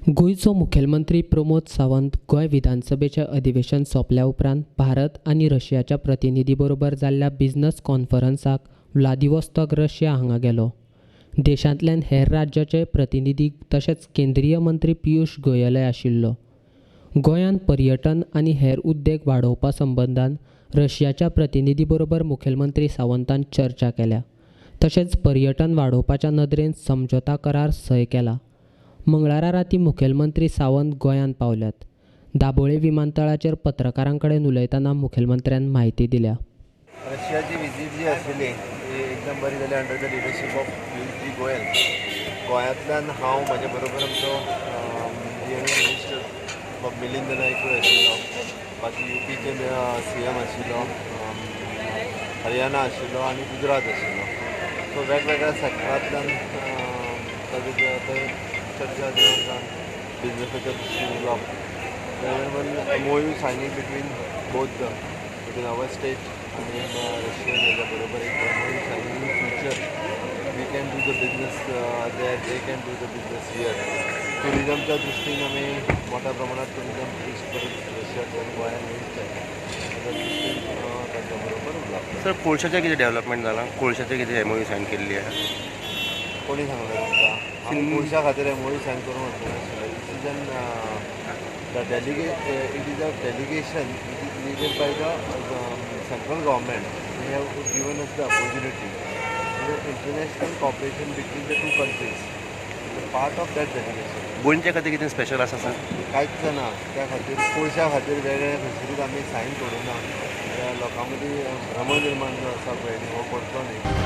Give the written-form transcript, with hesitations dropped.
गोयचो मुखेलमंत्री प्रमोद सावंत गोय विधानसभेचे अधिवेशन सोंपल्या उपरांत भारत आनी रशियाच्या प्रतिनिधी बरोबर जाल्ल्या बिझनस कॉन्फरन्साक व्लादिवोस्तोक रशिया हांगा गेलो. देशांतल्यान हेर राज्याचे प्रतिनिधी तशेंच केंद्रीय मंत्री पियुष गोयलय आशिल्लो. गोंयांत पर्यटन आनी हेर उद्देग वाडोवपा संबंदान रशियाच्या प्रतिनिधी बरोबर मुखेलमंत्री सावंतान चर्चा केल्या. तशेंच पर्यटन वाडोवपाच्या नदरेन समझोता करार सय केला. मंगळारा राती मुखेलमंत्री सावंत गोंयांत पावल्यात. दाबोळे विमानतळाचेर पत्रकारां कडेन उलयतना मुखेलमंत्र्यान म्हायती दिल्या. रशियाची विजीट जी आशिल्ली ती एकदम बरी जाली under the leadership of Piyush Goyal. गोंयांतल्यान हांव म्हाजे बरोबर आमचो मिनिस्टर मिलिंद नायकूय आशिल्लो, बाकी UPचे CM आशिल्लो, हरियाणा आशिल्लो आनी गुजरात आशिल्लो. सो वेगवेगळ्या सेक्टरांतल्यान चर्चा जावन बिजनेसाच्या दृश्टीन उलोवप. MOU signing between both between our state आनी रशिया हेज्या बरोबर एक MOU signing in future we can do the business there, they can do the business here. टुरिजमच्या दृश्टीन आमी मोठ्या प्रमाणात टुरिजम टुरिस्ट परत रशियातल्यान गोंयांत येवचे त्या दृश्टीन तांच्या बरोबर उलोवप. सर, कोळशाचें कितें डेव्हलपमेंट जालां? कोळशाचें कितें MOU सायन केल्ली आहे? कोणी सांगलें तुमकां? हांव कोळशा खातीर MOU सायन करूंक वचनाशिल्लो. Decision it is a delegation which is leaded by the central government. They have given us the opportunity. International cooperation between the two countries part of that delegation. गोंयच्या खातीर कितें स्पेशल आसा sir? कांयच ना. त्या खातीर कोळशा खातीर वेगळे फेसिलिटीज आमी सायन करूं ना. लोकां मदीं भ्रम निर्माण जो आसा पळय हो करचो न्ही.